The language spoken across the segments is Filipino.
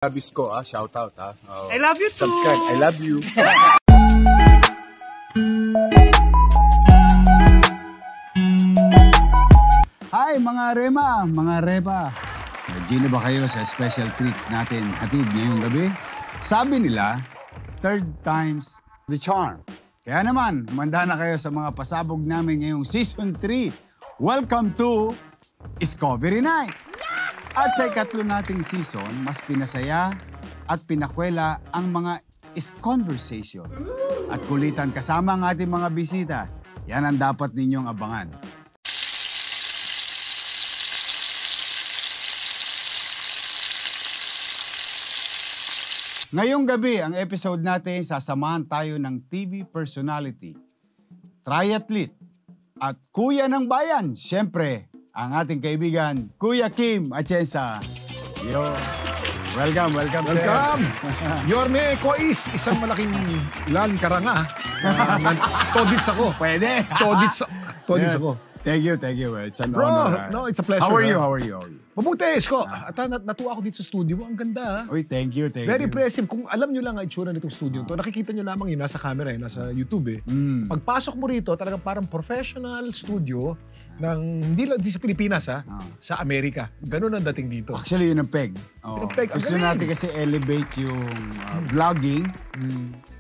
Labis ko, shout out, Oh. I love you too. Subscribe, I love you. Hi mga Rema, mga Repa. Ready na ba kayo sa special treats natin hatid ngayong gabi? Sabi nila, third time's the charm. Kaya naman, manda na kayo sa mga pasabog namin ngayong Season 3. Welcome to Discovery Night! At sa ikatlo nating season, mas pinasaya at pinakwela ang mga is-conversation. At kulitan kasama ang ating mga bisita. Yan ang dapat ninyong abangan. Ngayong gabi, ang episode natin, sasamahan tayo ng TV personality, triathlete, at kuya ng bayan. Siyempre, ang ating kaibigan, Kuya Kim Atienza. Yo. Welcome, Welcome! sir. Yorme Kois, isang malaking lan karanga. Todits ako. Pwede. Todits Yes. ako. Thank you. It's an Bro, honor. no, it's a pleasure. How are you? ha? Mabuti, Isko. At natuwa ako dito sa studio mo. Ang ganda, ha? Uy, thank you. Very impressive. Kung alam nyo lang ang itsura nitong studio to, nakikita nyo lamang yun, nasa camera, nasa YouTube, eh. Pagpasok mo rito, talagang parang professional studio ng, hindi lang sa Pilipinas, ha? Sa Amerika. Ganun ang dating dito. Actually, yun ang peg. Yun ang peg. Ang Gusto galing. natin kasi elevate yung vlogging.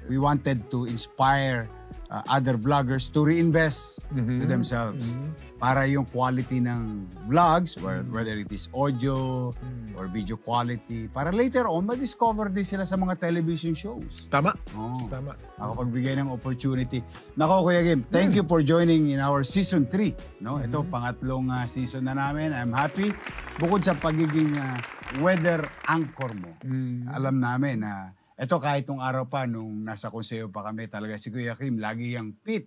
We wanted to inspire other vloggers to reinvest to themselves. Para yung quality ng vlogs, whether it is audio or video quality, para later on, ma-discover din sila sa mga television shows. Tama. Oh. Tama. Ako pagbigay ng opportunity. Nako, Kuya Kim, thank you for joining in our Season 3. No? Ito, pangatlong season na namin. I'm happy. Bukod sa pagiging weather anchor mo, alam namin na ito kahit nung araw pa, nung nasa konseyo pa kami, talaga si Kuya Kim, lagi yung fit.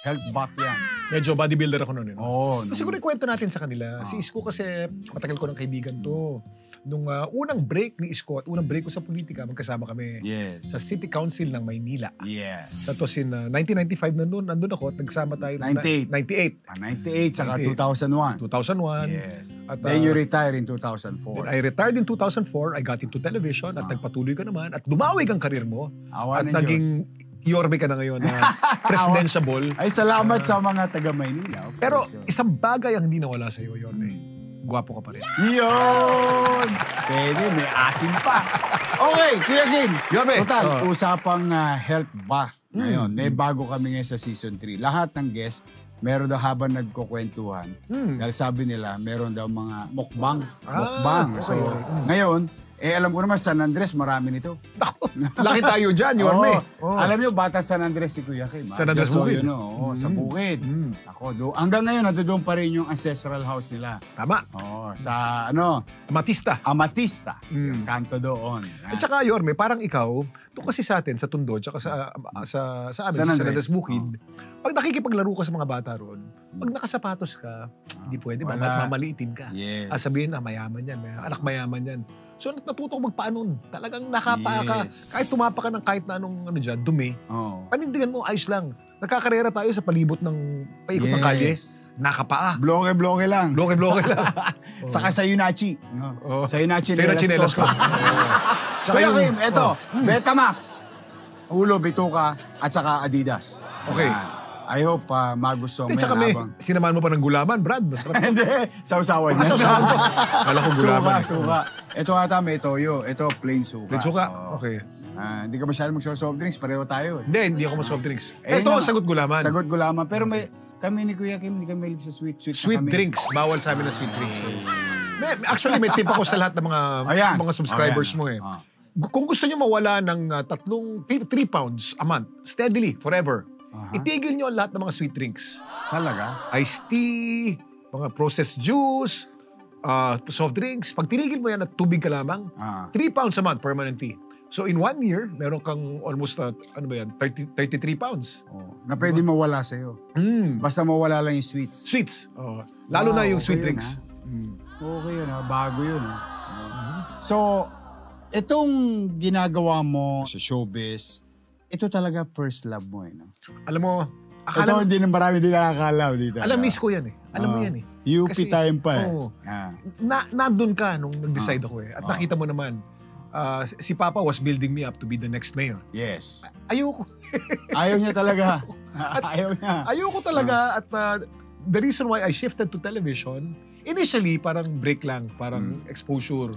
Health buff yan. Medyo bodybuilder ako noon. Oo. So, siguro ikwento natin sa kanila. Si Isko kasi, matagal ko ng kaibigan to. Nung unang break ni Isko at unang break ko sa politika, magkasama kami Yes. sa City Council ng Maynila. Yes. That was in 1995 nandun ako at nagsama tayo. 98. 98. 98, saka 98. 2001. 2001. Yes. At, Then you retire in 2004. Then I retired in 2004. I got into television at nagpatuloy ka naman at dumawig ang karir mo. Awa At ng naging Yorme ka na ngayon na presidential. Ay, salamat sa mga taga-Maynila. Pero isang bagay ang hindi nawala sa iyo, Yorme. Gwapo ka pa rin. Yun! Pwede, may asim pa. Okay, Kuya Kim. Yorme. Total, usapang health buff ngayon. May bago kami ngayon sa Season 3. Lahat ng guests, meron daw habang nagkukwentuhan. Dahil sabi nila, meron daw mga mukbang. So, ngayon, alam ko naman, San Andres, marami nito. Laki tayo dyan, Yorme. Alam niyo, bata San Andres si Kuya Kim. San Andres Just so Bukid. you know, sa bukid. Ako, hanggang ngayon, doon pa rin yung ancestral house nila. Tama. Sa Matista. Amatista. Kanto doon. At saka, Yorme, parang ikaw, doon kasi sa atin, sa Tondo, tsaka sa amin, sa San Andres Bukid, pag nakikipaglaro ka sa mga bata roon, pag nakasapatos ka, hindi pwede, mamaliitin ka. Yes. Sabihin na, mayaman yan, anak mayaman yan. So, natuto ko magpaanon. Talagang nakapaa ka. Yes. Kahit tumapa ka ng kahit na anong dumi, panindigan mo, ayos lang. Nagkakarera tayo sa palibot ng paikot ng kalye. Nakapaa. Bloke-bloke lang. Bloke-bloke lang. Saka sa Yunachi. Sa Yunachi chinelas ko. Kuya Kim, eto, Betamax, Ulo, Bituka, at saka Adidas. Okay. I hope magustuhan mo At saka yan habang... sinamahan mo pa ng gulaman, Brad. Masarap. Hindi, sausawan yan. Kala ko gulaman. Suka. Ito ata may toyo. Ito plain suka. Plain suka? Oo. Okay. Hindi ka masyadong magsosoft drinks, pareho tayo. Hindi ako mag-soft drinks. Eh, Ito, no. sagot gulaman. Sagot gulaman. Pero kami ni Kuya Kim, hindi kami mahilig sa sweet Sweet na kami. drinks. Bawal sa amin na sweet drinks. Actually, may tip ako sa lahat ng mga subscribers mo eh. Kung gusto nyo mawala ng 3 pounds a month, steadily, forever, itigil nyo lahat ng mga sweet drinks. Talaga? Iced tea, mga processed juice, soft drinks. Pag tinigil mo yan at tubig ka lamang, 3 pounds a month, permanently. So in 1 year, meron kang almost, 33 pounds. Na pwede mawala sa'yo. Basta mawala lang yung sweets. Sweets. Lalo na yung sweet okay drinks. Okay yun, bago yun. So, itong ginagawa mo sa showbiz, ito talaga first love mo no? Alam mo, ito hindi na marami din nakakalaw dito. Miss ko yan eh. Alam mo yan eh. UP Kasi, time pa eh. Nandun ka nung nag-decide ako eh. At nakita mo naman, si Papa was building me up to be the next mayor. Yes. Ayoko. Ayaw niya talaga. Ayaw niya. Ayoko talaga at the reason why I shifted to television, initially parang break lang, parang exposure.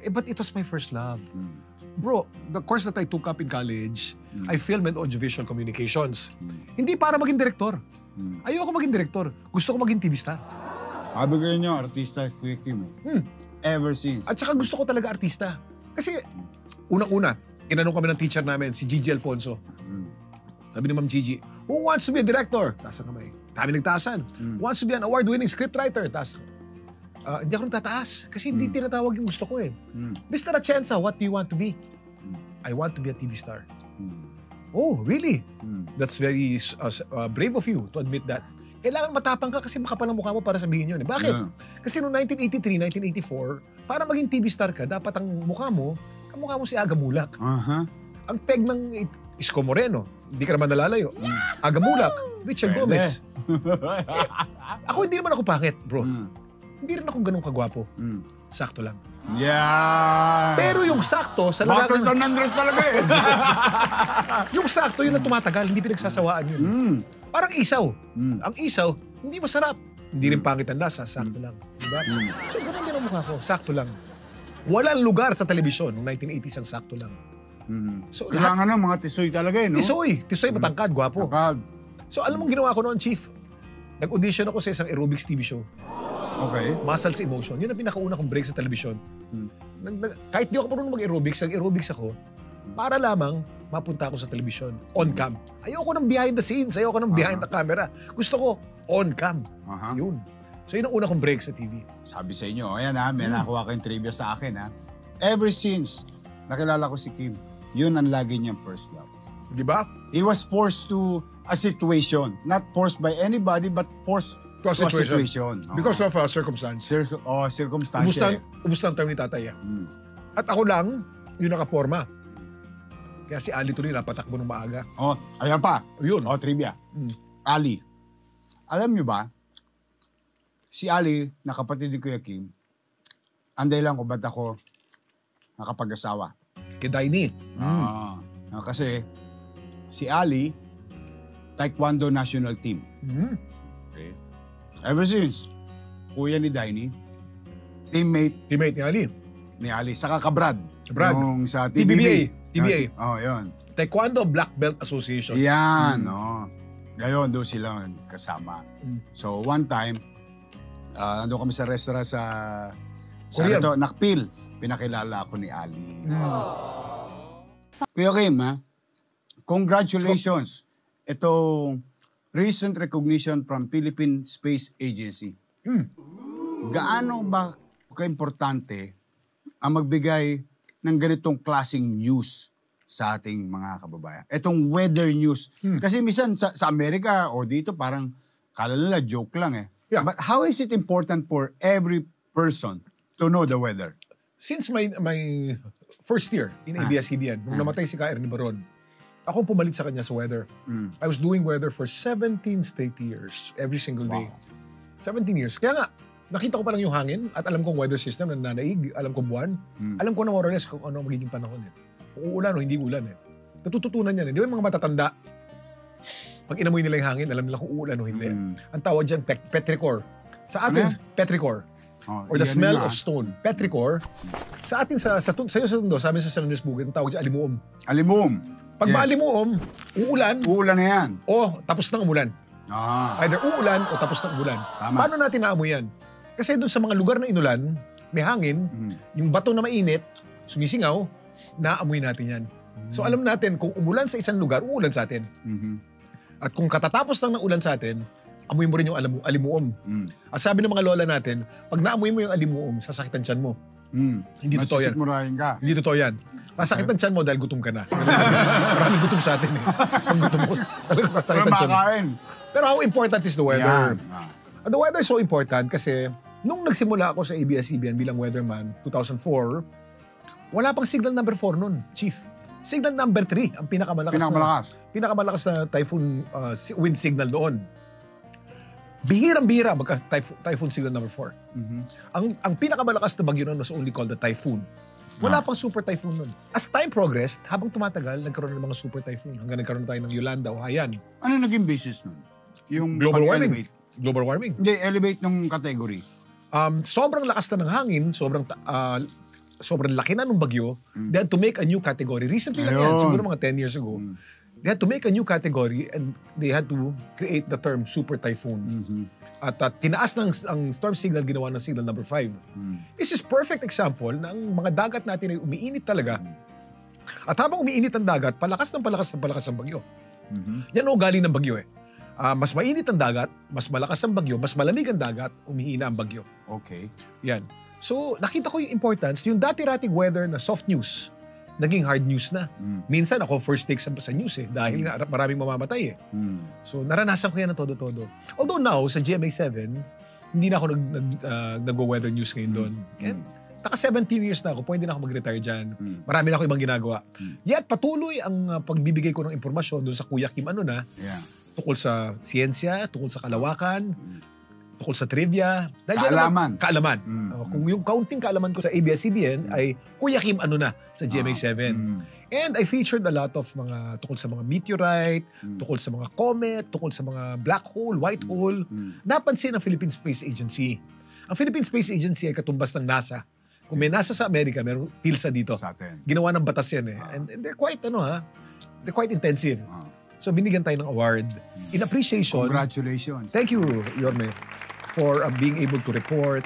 But it was my first love. Bro, the course that I took up in college, I filmed and audiovisual communications. Hindi para maging direktor. Ayoko maging direktor. Gusto ko maging TV star. Sabi ko niyo, artista, Kuya Kim. Ever since. At saka gusto ko talaga artista. Kasi, unang-una, tinanong kami ng teacher namin, si Gigi Alfonso. Sabi ni Ma'am Gigi, who wants to be a director? Taas ang kamay. Dami nagtaasan. Who wants to be an award-winning scriptwriter? Taas. Hindi ako nagtataas. Kasi hindi tinatawag yung gusto ko eh. Mr. Atienza, what do you want to be? I want to be a TV star. Oh, really? That's very brave of you to admit that. Kailangan matapang ka kasi makapal ang mukha mo para sabihin yun. Bakit? Kasi noong 1983, 1984, para maging TV star ka, dapat ang mukha mo si Aga Mulak. Ang peg ng Isko Moreno, hindi ka naman nalalayo. Aga Mulak, Richard Gomez. Ako hindi naman ako pangit, bro. Hindi rin ako ganun kagwapo. Sakto lang. Yeah! Pero yung sakto, sa Bato lalaki... San Andres talaga eh. yung sakto, yun ang tumatagal, hindi pinagsasawaan yun. Parang isaw. Ang isaw, hindi masarap. Hindi rin pangit ang lasa, sakto lang. Diba? So, ganun din ang mukha ko, sakto lang. Walang lugar sa telebisyon, noong 1980s ang sakto lang. So, kailangan ng mga tisoy talaga eh, no? Tisoy, matangkad, gwapo. Matangkad. So, alam mong ginawa ko noon, Chief? Nag-audition ako sa isang aerobics TV show. Okay. Muscles Emotion. Yun ang pinakauna kong break sa telebisyon. Kahit di ako marunong mag-aerobics, nag-aerobics ako para lamang mapunta ako sa telebisyon. On cam. Ayoko ng behind the scenes. Ayoko ng behind the camera. Gusto ko on cam. Yun. So yun ang una kong break sa TV. Sabi sa inyo, ayan ha, may nakuha kayong trivia sa akin ha. Ever since nakilala ko si Kim, yun ang lagi niyang first love. Di ba? He was forced to a situation. Not forced by anybody, but forced to a situation. Because of circumstance. Circumstance. Ubus ang term ni tatay. At ako lang, yung nakaporma. Kaya si Ali tuloy napatakbo ng maaga. Ayan pa. Yun. Trivia. Ali. Alam nyo ba, si Ali, na kapatid ni Kuya Kim, anday lang kung ba't ako nakapag-asawa. Kay Daini. Kasi si Ali, Taekwondo National Team. Okay. Ever since, kuya ni Daini, teammate ni Ali. Saka kabrad. Yung sa TBBA. TBA. Yun. Taekwondo Black Belt Association. Yan, Ngayon, doon sila kasama. So, one time, nandun kami sa restaurant sa Nakpil. Pinakilala ako ni Ali. Kuya Kim, congratulations. Itong recent recognition from Philippine Space Agency. Gaano ba kaimportante ang magbigay ng ganitong klaseng news sa ating mga kababayan? Itong weather news. Kasi minsan sa Amerika o dito parang kala nila joke lang eh. Yeah. But how is it important for every person to know the weather? Since my first year in ABS-CBN, nung namatay si Ernie Baron, ako pumalit sa kanya sa weather. I was doing weather for 17 straight years, every single day. 17 years. Kaya nga, nakita ko pa lang yung hangin at alam kong weather system na nanaig, alam kong buwan. Alam ko na more or less kung ano magiging panahon eh. Kung uulan o hindi ulan eh. Natututunan yan eh. Di ba yung mga matatanda, pag inamoy nila yung hangin, alam nila kung uulan o hindi. Ang tawag dyan, petrichor. Sa atin, petrichor. Or the smell of stone. Petrichor. Sa atin, sa'yo sa Tondo, sa amin sa San Luis Bukid, ang tawag dyan, alimuom. Alimuom. Pag maalimuom, uulan. Uulan na yan. O tapos ng umulan. Either uulan o tapos ng umulan. Tama. Paano natin naamoy yan? Kasi doon sa mga lugar na inulan, may hangin, yung bato na mainit, sumisingaw, naamoy natin yan. So alam natin, kung umulan sa isang lugar, uulan sa atin. At kung katatapos lang ng ulan sa atin, amoy mo rin yung alimuom. At sabi ng mga lola natin, pag naamoy mo yung alimuom, sasakitan tiyan mo. Hindi totoo yan. Masisikmurahin ka. Hindi totoo yan. Masakitan tiyan mo dahil gutom ka na. Maraming gutom sa atin eh. Pag gutom mo, talagang masakitan tiyan mo. Pero how important is the weather? And the weather is so important kasi nung nagsimula ako sa ABS-CBN bilang weatherman, 2004, wala pang signal number 4 nun, Chief. Signal number 3, ang pinakamalakas na typhoon wind signal doon. Bihirang-bihira magka-typhoon signal number 4. Ang pinakamalakas na bagyo nun was only called the typhoon. Wala pang super typhoon nun. As time progressed, habang tumatagal, nagkaroon ng mga super typhoon. Hanggang nagkaroon tayo ng Yolanda o Haiyan. Ano naging basis nun? Yung Global warming. pag-elevate? Global warming. Hindi, elevate nung category. Sobrang lakas na ng hangin, sobrang laki na ng bagyo, they had to make a new category. Recently lang yan, Ayun. siguro mga 10 years ago. They had to make a new category and they had to create the term super typhoon. At tinaas ang storm signal, ginawa ng signal number 5. This is perfect example na ang mga dagat natin ay umiinit talaga. At habang umiinit ang dagat, palakas ng palakas ng palakas ang bagyo. Yan o galing ng bagyo eh. Mas mainit ang dagat, mas malakas ang bagyo, mas malamig ang dagat, umihina ang bagyo. Okay. Yan. So, nakita ko yung importance, yung dati-rating weather na soft news, naging hard news na. Minsan ako first take sa news eh, dahil nga maraming mamamatay eh. So, naranasan ko yan ng todo-todo. Although now, sa GMA7, hindi na ako nag-weather news ngayon doon. And, taka 17 years na ako, pwede na ako mag-retire dyan. Marami na ako ibang ginagawa. Yet, patuloy ang pagbibigay ko ng impormasyon doon sa Kuya Kim tungkol sa siyensya, tungkol sa kalawakan, tungkol sa trivia. Kaalaman. Kaalaman. Kung yung kaunting kaalaman ko sa ABS-CBN ay Kuya Kim sa GMA7. And I featured a lot of mga tungkol sa mga meteorite, tungkol sa mga comet, tungkol sa mga black hole, white hole. Napansin ng Philippine Space Agency. Ang Philippine Space Agency ay katumbas ng NASA. Kung may NASA sa Amerika, mayroong PILSA dito. Sa atin. Ginawa ng batas yan eh. And they're quite, they're quite intensive. So, binigyan tayo ng award. In appreciation. Congratulations. Thank you, Yorme, for being able to report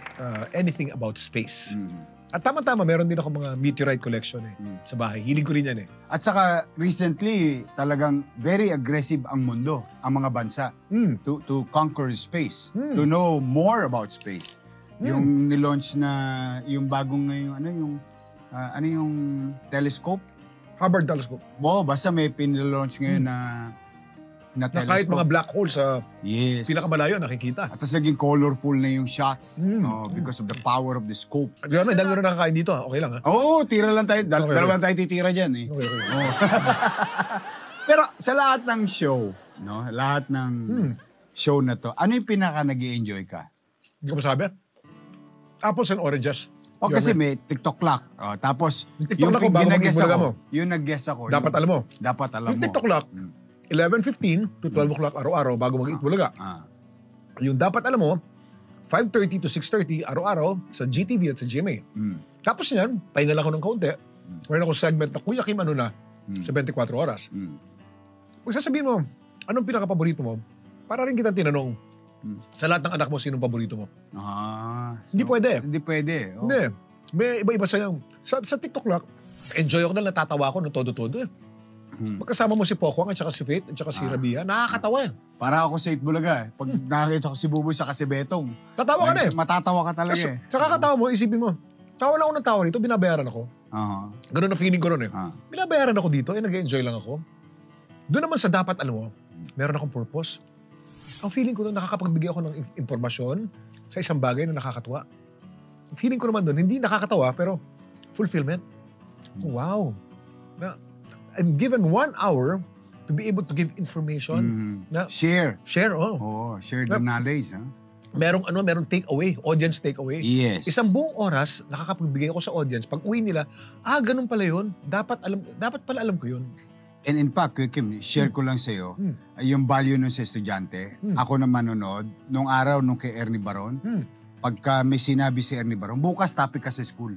anything about space. At tama-tama, meron din ako mga meteorite collection sa bahay. Hilig ko rin yan eh. At saka, recently, talagang very aggressive ang mundo, ang mga bansa, to conquer space, to know more about space. Yung nilaunch na, yung bagong ngayon, yung telescope? Hubbard telescope. Basta may pinilaunch ngayon na telescope. Na kahit mga black holes sa pinakamalayo, nakikita. At tapos naging colorful na yung shots because of the power of the scope. Dami na nakakain dito. Okay lang ha? Oo, tira lang tayo. Dalawang tayo titira dyan eh. Okay. Pero sa lahat ng show, lahat ng show na to, ano yung pinaka nag-i-enjoy ka? Hindi ko masabi. Apples and oranges. Kasi may TikTok clock. Tapos, yung ginag-guess ako. Yung nag-guess ako. Dapat alam mo. Dapat alam mo. Yung TikTok clock, 11:15 to 12 o'clock araw-araw bago mag-eat bulaga. Yung dapat alam mo, 5:30 to 6:30 araw-araw sa GTV at sa GMA. Tapos yan, pahinga lang ako ng kaunti. Meron ako segment na Kuya Kim sa 24 oras. Kung sasabihin mo, anong pinaka-paborito mo? Para rin kita tinanong, sa lahat ng anak mo, sinong paborito mo? Hindi pwede. Hindi pwede. Hindi. May iba-iba sa'yo. Sa TikTok lang, enjoy ako na natatawa ko ng todo-todo eh. Magkasama mo si Pokwang at saka si Faith at saka si Rabia, nakakatawa eh. Para ako sa Itbulaga. Pag nakakita ko si Buboy sa Betong, tatawa ka na eh. Matatawa ka talaga eh. Sa kakatawa mo, isipin mo, tawa lang ako ng tawa dito, binabayaran ako. Ganun na feeling ko ron eh. Binabayaran ako dito, nag-enjoy lang ako. Doon naman sa dapat alam mo, meron akong purpose. Ang feeling ko doon, nakakapagbigay ako ng impormasyon sa isang bagay na nakakatuwa. Ang feeling ko naman doon, hindi nakakatawa, pero fulfillment. Wow. I'm given 1 hour to be able to give information. Share. Share, share the knowledge. Merong take away, audience take away. Yes. Isang buong oras, nakakapagbigay ako sa audience. Pag uwi nila, ganun pala yun. Dapat pala alam ko yun. And in fact, Kim, share ko lang sa'yo, yung value nun sa estudyante. Ako na manonood, nung araw, nung kay Ernie Baron, pagka may sinabi si Ernie Baron, bukas topic ka sa school.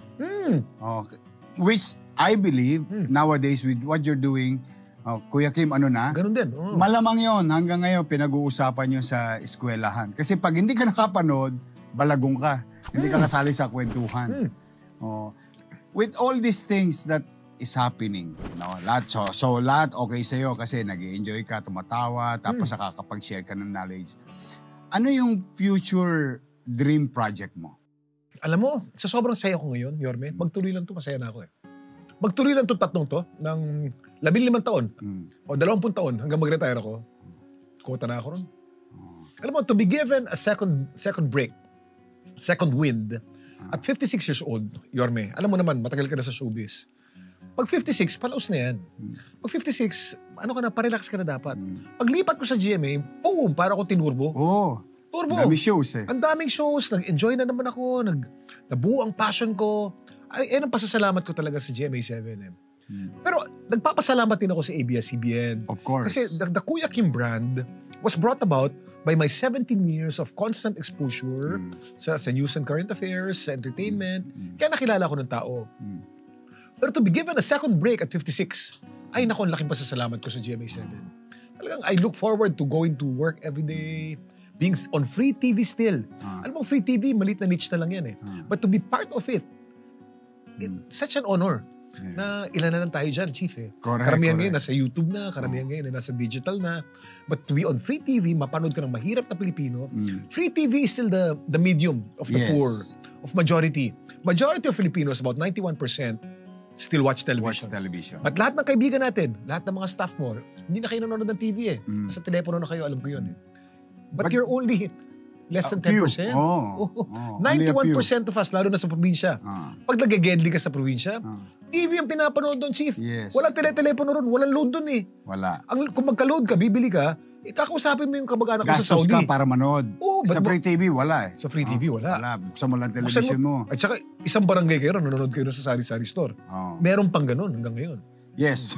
Okay. Which I believe, nowadays, with what you're doing, Kuya Kim, Ganun din. Malamang yon hanggang ngayon, pinag-uusapan nyo sa eskwelahan. Kasi pag hindi ka nakapanood, balagong ka. Hindi ka kasali sa kwentuhan. With all these things that is happening. Lahat, so lahat okay sa'yo kasi nag-i-enjoy ka, tumatawa, tapos nakakapag-share ka ng knowledge. Ano yung future dream project mo? Alam mo, sa sobrang saya ko ngayon, Yorme, magtuloy lang to, masaya na ako eh. Magtuloy lang to tatlong to, ng 15 taon, o 20 taon, hanggang mag-retire ako. Kota na ako ron. Alam mo, to be given a second break, second wind, at 56 years old, Yorme, alam mo naman, matagal ka na sa showbiz. Pag 56, palaos na yan. Pag 56, parelax ka na dapat. Paglipat ko sa GMA, boom, para ako tinurbo. Turbo. Ang daming shows eh. Ang daming shows, nag-enjoy na naman ako, nabuo ang passion ko. Yan ang pasasalamat ko talaga sa GMA7 eh. Pero nagpapasalamat din ako sa ABS-CBN. Of course. Kasi the Kuya Kim brand was brought about by my 17 years of constant exposure sa news and current affairs, sa entertainment. Kaya nakilala ko ng tao. Pero to be given a second break at 56, ay naku, ang laking pasasalamat ko sa GMA7. Talagang I look forward to going to work every day, being on free TV still. Alam mo, free TV, maliit na niche na lang yan eh. But to be part of it, it's such an honor. Na ilan na lang tayo dyan, Chief eh. Karamihan ngayon nasa YouTube na, karamihan ngayon nasa digital na. But to be on free TV, mapanood ka ng mahirap na Pilipino, free TV is still the medium of the poor, of majority. Majority of Filipinos, about 91%, still watch television. But lahat ng kaibigan natin, lahat ng mga staff mo, hindi na kayo nanonood ng TV eh. Nasa telepono na kayo, alam ko yun eh. But you're only less than 10%. 91% of us, lalo na sa probinsya. Pag nag-gedli ka sa probinsya, TV ang pinapanood doon, Chief. Walang telepono ron, walang load doon eh. Wala. Kung magka-load ka, bibili ka, kakausapin mo yung kamag-anak ko sa Saudi. Gastos ka para manood. Sa free TV, wala eh. Sa free TV, wala. Wala. Buksan mo lang television mo. At saka, isang barangay kayo, nanonood kayo sa sari-sari store. Meron pang ganun hanggang ngayon. Yes.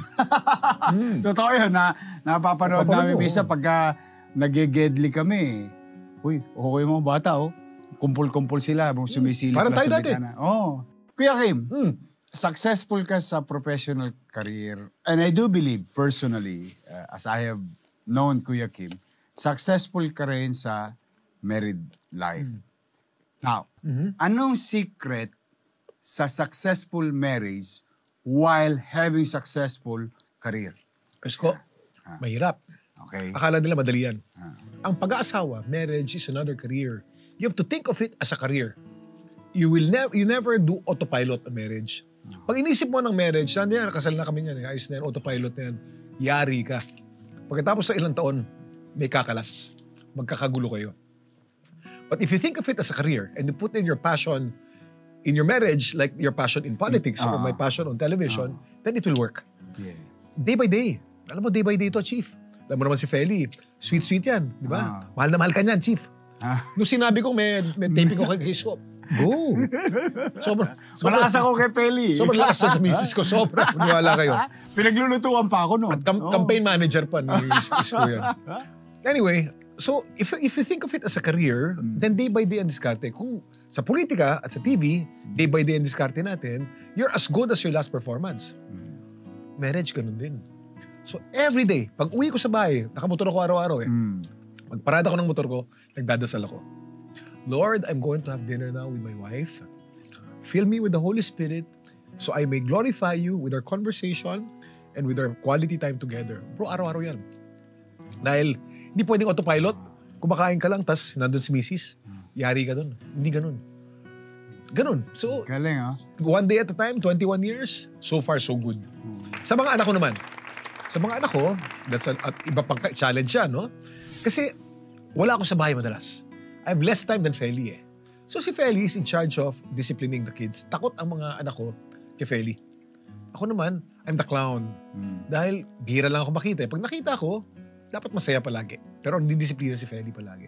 Totoo yun. Napapanood namin misa pagka nag-gedli kami. Uy, okay yung mga bata, oh. Kumpul-kumpul sila, sumisilip parang lang tayo sa dati. bigana. Kuya Kim, successful ka sa professional career. And I do believe, personally, as I have known Kuya Kim, successful ka rin sa married life. Now, anong secret sa successful marriage while having successful career? Esko, mahirap. Okay. Akala nila madali yan. Ang pag-aasawa, marriage is another career. You have to think of it as a career. You never do autopilot a marriage. Pag inisip mo ng marriage, yan, kasal na kami yan, ayos na yan, autopilot na yan, yari ka. Pagkatapos sa ilang taon, may kakalas. Magkakagulo kayo. But if you think of it as a career and you put in your passion in your marriage, like your passion in politics or my passion on television, then it will work. Yeah. Day by day. Alam mo, day by day to, Chief. Alam mo naman si Feli, sweet yan, di ba? Mahal na mahal ka niyan, Chief. Nung sinabi ko, may taping ko kay Shop. Go! Malakas ako kay Feli. Sobrang lakas sa misis ko, sobra. Maniwala kayo. Pinaglulutuan pa ako, no? At campaign manager pa ni misis ko yan. Anyway, so if you think of it as a career, then day by day ang diskarte. Kung sa politika at sa TV, day by day ang diskarte natin, you're as good as your last performance. Marriage, ganun din. So every day, pag uwi ko sa bahay, nakamotor ako araw-araw eh. Pagparada ko ng motor ko, nagdadasal ako. Lord, I'm going to have dinner now with my wife. Fill me with the Holy Spirit so I may glorify you with our conversation and with our quality time together. Bro, araw-araw yan. Dahil hindi pwedeng autopilot. Kumakain ka lang, tas nandun si misis. Yari ka dun. Hindi ganun. Ganun. So, galing, one day at a time, 21 years, so far so good. Sa mga anak ko naman, that's iba pang challenge yan, no? Kasi wala ako sa bahay madalas. I have less time than Feli eh. So si Feli is in charge of disciplining the kids. Takot ang mga anak ko kay Feli. Ako naman, I'm the clown. Dahil bihira lang ako makita. Pag nakita ko, dapat masaya palagi. Pero hindi disiplina si Feli palagi.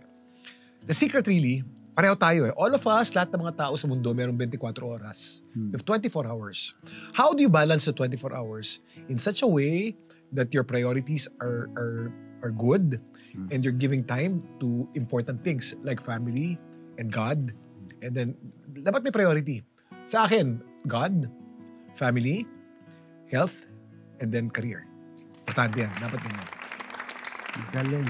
The secret really, pareho tayo eh. All of us, lahat ng mga tao sa mundo, mayroong 24 oras. We have 24 hours. How do you balance the 24 hours in such a way that your priorities are good and you're giving time to important things like family and God. And then, dapat may priority. Sa akin, God, family, health, and then career. Importante yan. Dapat ganyan. Galing.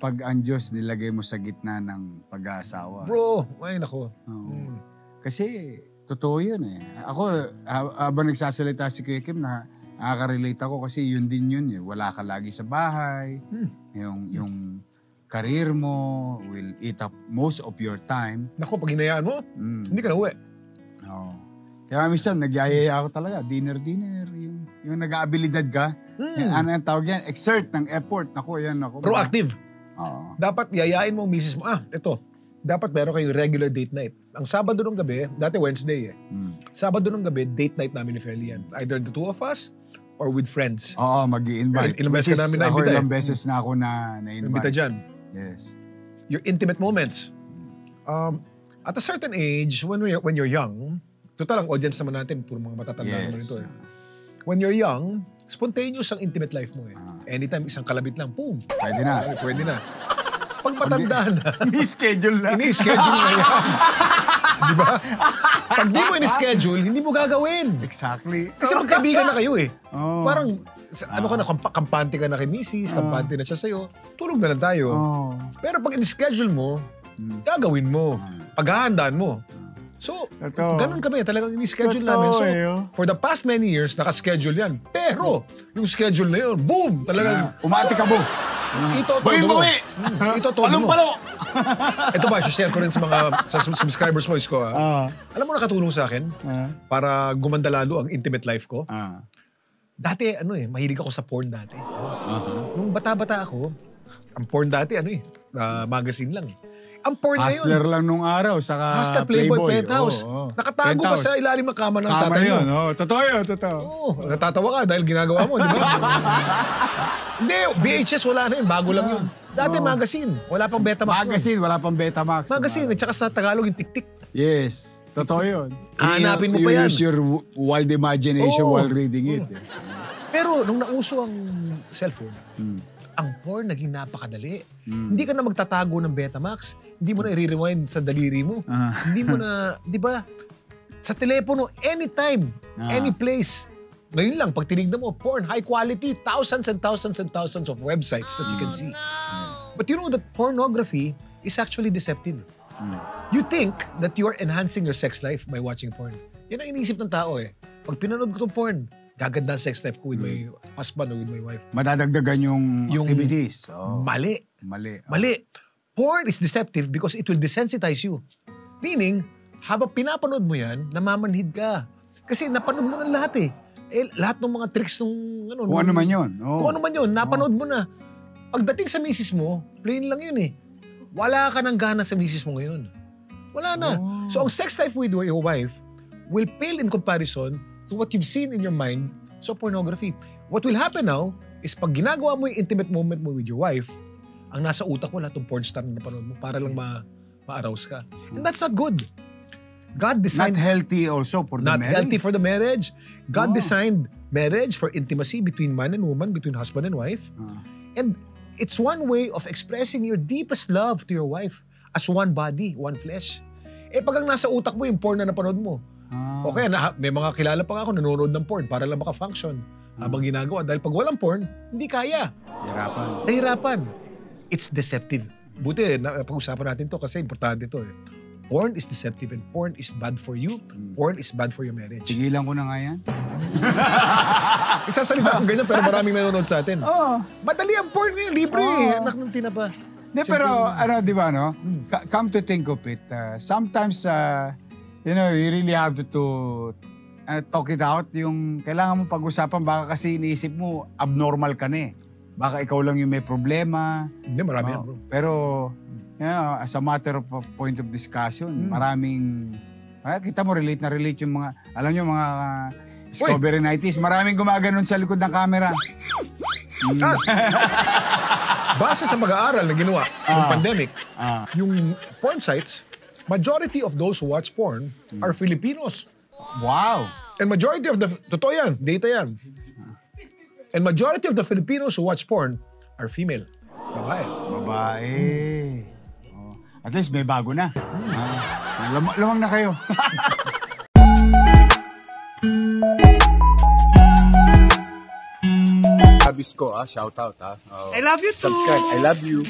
Pag ang Diyos nilagay mo sa gitna ng pag-aasawa. Bro, ay nako. Kasi, totoo yun eh. Ako, habang nagsasalita si Kuya Kim, nakaka-relate ako kasi yun din yun eh. Wala ka lagi sa bahay. Yung career mo will eat up most of your time. Nako, pag hinayaan mo, hindi ka na uwi. Oo. Kaya minsan, nagyayaya ako talaga. Dinner. Yung nag-aabilidad ka. Ano yung tawag yan? Exert ng effort. Nako, yan ako. Proactive. Oo. Dapat yayain mo ang misis mo. Ito. Dapat meron kayong regular date night. Ang Sabado ng gabi, dati Wednesday eh. Sabado ng gabi, date night namin ni Feli yan. Either the two of us or with friends. Oo, mag-i-invite. Ilang beses ka namin na-invite Ako ilang beses na ako na-invite. Invita dyan. Yes. Your intimate moments. At a certain age, when you're young, Total, ang audience naman natin, puro mga matatanda naman ito eh. Ah. When you're young, spontaneous ang intimate life mo eh. Anytime isang kalabit lang, boom. Pwede na. Pwede na. Pag matanda na, Ini-schedule na. ini-schedule na yan. Di ba? Pag di mo ini-schedule, hindi mo gagawin. Exactly. Kasi magkaibigan na kayo eh. Oh. Parang, ano ka na, kampante ka na kay misis, kampante na siya sa'yo, tulog na lang tayo. Oh. Pero pag in-schedule mo, gagawin mo. Paghahandaan mo. So, ganun kami. Talagang ini-schedule namin. So, for the past many years, naka-schedule yan. Pero, yung schedule na yun, boom! Talagang, umati ka mo. ito todo mo. Ito todo mo. Palong-palo! Ito ba, share ko rin sa mga subscribers voice ko. Alam mo nakatulong sa akin para gumanda lalo ang intimate life ko? Dati, mahilig ako sa porn dati. Nung bata-bata ako, ang porn dati, magazine lang. Ang porn ngayon. Hustler lang nung araw, saka Hustler, Playboy, Penthouse. Nakatago pa sa ilalim ng kama ng tatay mo. Yun, totoo yun, totoo. Oo, natatawa ka dahil ginagawa mo, di ba? Hindi, VHS wala na yun, bago lang yun. Dati magazine, wala pang Betamax. Magazine, wala pang Betamax. Magazine, at saka sa Tagalog yung tik-tik. Yes, totoo yun. Hanapin mo pa yan. You use your wild imagination while reading it. Pero nung nauso ang cellphone, ang porn naging napakadali. Hindi ka na magtatago ng Betamax. Hindi mo na i-rewind sa daliri mo. Hindi mo na, di ba? Sa telepono, anytime, any place. Ngayon lang, pag tinignan mo, porn, high quality, thousands and thousands and thousands of websites that you can see. But you know that pornography is actually deceptive. You think that you're enhancing your sex life by watching porn. Yan ang iniisip ng tao eh. Pag pinanood ko itong porn, gaganda ang sex life ko with my husband or with my wife. Madadagdagan yung activities. Mali. Mali. Porn is deceptive because it will desensitize you. Meaning, habang pinapanood mo yan, namamanhid ka. Kasi napanood mo ng lahat eh. Lahat ng mga tricks nung Kung ano man yun. Kung ano man yun, napanood mo na. Pagdating sa misis mo, plain lang yun eh. Wala ka nang gana sa misis mo ngayon. Wala na. So ang sex life with your wife will pale in comparison to what you've seen in your mind sa pornography. What will happen now is pag ginagawa mo yung intimate moment mo with your wife, ang nasa utak mo lahat ng porn star na napanood mo para lang ma-arouse ka. And that's not good. God designed... Not healthy also for the marriage. Not healthy for the marriage. God designed marriage for intimacy between man and woman, between husband and wife. And it's one way of expressing your deepest love to your wife as one body, one flesh. Pag ang nasa utak mo yung porn na napanood mo, okay, may mga kilala pa ako nanonood ng porn para lang maka-function habang ginagawa. Dahil pag walang porn, hindi kaya. Nahirapan. It's deceptive. Buti, pag-usapan natin to kasi importante to eh. Porn is deceptive and porn is bad for you. Porn is bad for your marriage. Tigilan ko na nga yan. Isasalita akong ganyan pero maraming nanonood sa atin. Madali ang porn ngayon, libre eh. Anak ng tinapa. Pero di ba, come to think of it, sometimes, you really have to talk it out. Yung kailangan mo pag-usapan, baka kasi iniisip mo, abnormal ka na eh. Baka ikaw lang yung may problema. Hindi, marami yan bro. Pero, as a matter of point of discussion, maraming, kita mo, relate yung mga, alam nyo, mga Discovery 90s, maraming gumaganon sa likod ng camera. Base sa mag-aaral na ginawa ng pandemic, yung porn sites, majority of those who watch porn are Filipinos. Wow! And majority of the, totoo yan, data yan. And majority of the Filipinos who watch porn are female. Babae. At least may bago na. Lamang na kayo. Abis ko, shout out. I love you too. Subscribe. I love you.